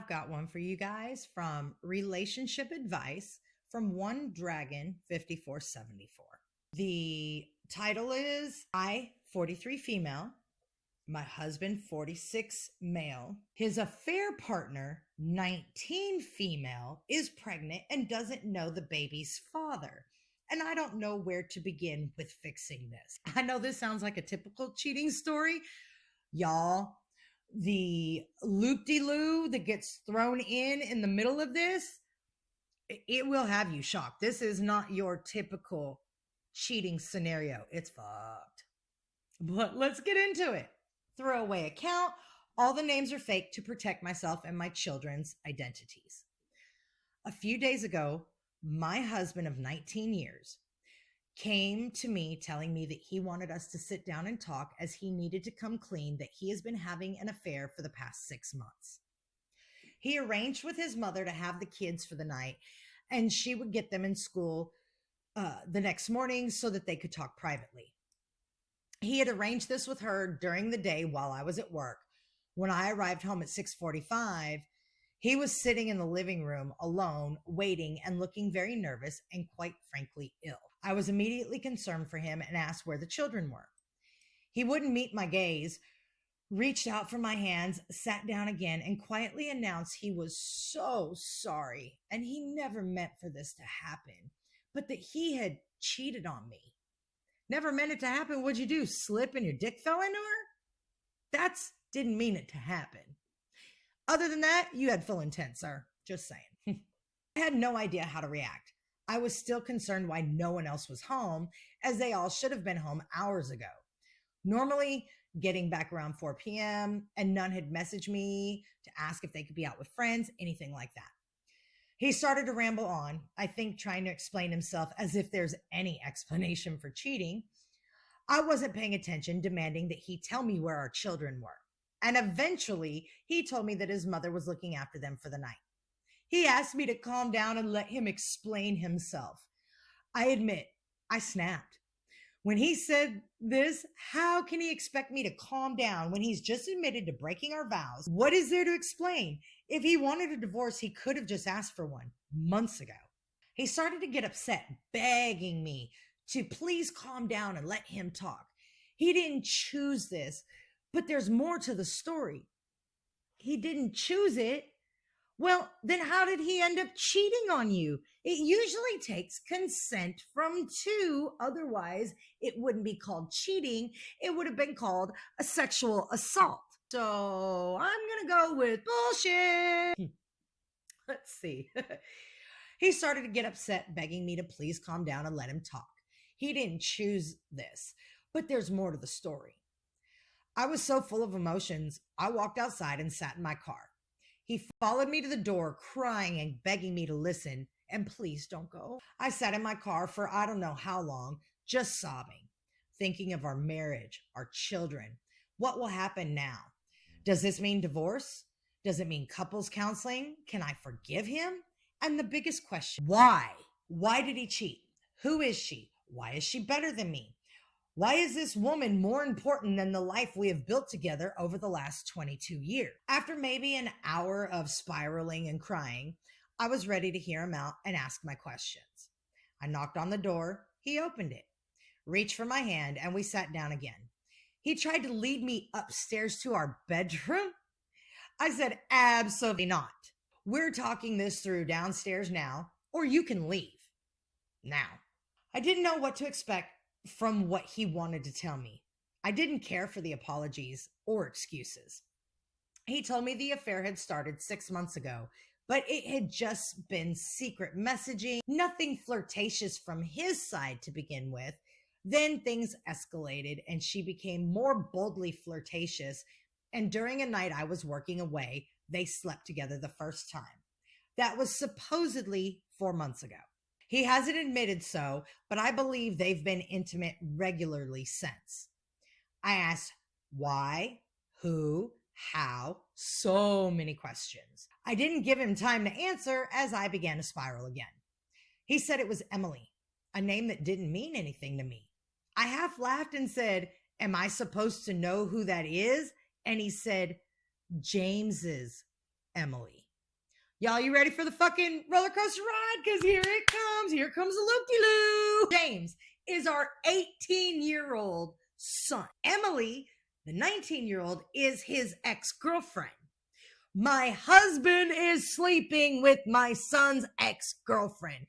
I've got one for you guys from Relationship Advice from One Dragon 5474. The title is I, 43 female, my husband, 46 male. His affair partner, 19 female, is pregnant and doesn't know the baby's father. And I don't know where to begin with fixing this. I know this sounds like a typical cheating story. Y'all, the loop-de-loo that gets thrown in the middle of this, it will have you shocked. This is not your typical cheating scenario. It's fucked. But let's get into it. Throwaway account. All the names are fake to protect myself and my children's identities. A few days ago, my husband of 19 years came to me telling me that he wanted us to sit down and talk as he needed to come clean that he has been having an affair for the past 6 months. He arranged with his mother to have the kids for the night, and she would get them in school the next morning so that they could talk privately. He had arranged this with her during the day while I was at work. When I arrived home at 6:45, he was sitting in the living room alone, waiting and looking very nervous and quite frankly ill. I was immediately concerned for him and asked where the children were. He wouldn't meet my gaze, reached out for my hands, sat down again, and quietly announced he was so sorry and he never meant for this to happen, but that he had cheated on me. Never meant it to happen. What'd you do? Slip and your dick fell into her? That's didn't mean it to happen. Other than that, you had full intent, sir. Just saying. I had no idea how to react. I was still concerned why no one else was home, as they all should have been home hours ago. Normally, getting back around 4 p.m., and none had messaged me to ask if they could be out with friends, anything like that. He started to ramble on, I think trying to explain himself as if there's any explanation for cheating. I wasn't paying attention, demanding that he tell me where our children were. And eventually, he told me that his mother was looking after them for the night. He asked me to calm down and let him explain himself. I admit, I snapped. When he said this, how can he expect me to calm down when he's just admitted to breaking our vows? What is there to explain? If he wanted a divorce, he could have just asked for one months ago. He started to get upset, begging me to please calm down and let him talk. He didn't choose this, but there's more to the story. He didn't choose it. Well, then how did he end up cheating on you? It usually takes consent from two. Otherwise, it wouldn't be called cheating. It would have been called a sexual assault. So I'm going to go with bullshit. Let's see. He started to get upset, begging me to please calm down and let him talk. He didn't choose this, but there's more to the story. I was so full of emotions, I walked outside and sat in my car. He followed me to the door, crying and begging me to listen, and please don't go. I sat in my car for I don't know how long, just sobbing, thinking of our marriage, our children. What will happen now? Does this mean divorce? Does it mean couples counseling? Can I forgive him? And the biggest question, why? Why did he cheat? Who is she? Why is she better than me? Why is this woman more important than the life we have built together over the last 22 years? After maybe an hour of spiraling and crying, I was ready to hear him out and ask my questions. I knocked on the door. He opened it, reached for my hand, and we sat down again. He tried to lead me upstairs to our bedroom. I said, absolutely not. We're talking this through downstairs now, or you can leave now. I didn't know what to expect from what he wanted to tell me. I didn't care for the apologies or excuses. He told me the affair had started 6 months ago, but it had just been secret messaging, nothing flirtatious from his side to begin with. Then things escalated and she became more boldly flirtatious. And during a night I was working away, they slept together the first time. That was supposedly 4 months ago. He hasn't admitted so, but I believe they've been intimate regularly since. I asked why, who, how, so many questions. I didn't give him time to answer as I began to spiral again. He said it was Emily, a name that didn't mean anything to me. I half laughed and said, am I supposed to know who that is? And he said, James's Emily. Y'all, you ready for the fucking roller coaster ride? Because here it comes. Here comes the loop-de-loo. James is our 18-year-old son. Emily, the 19-year-old, is his ex-girlfriend. My husband is sleeping with my son's ex-girlfriend.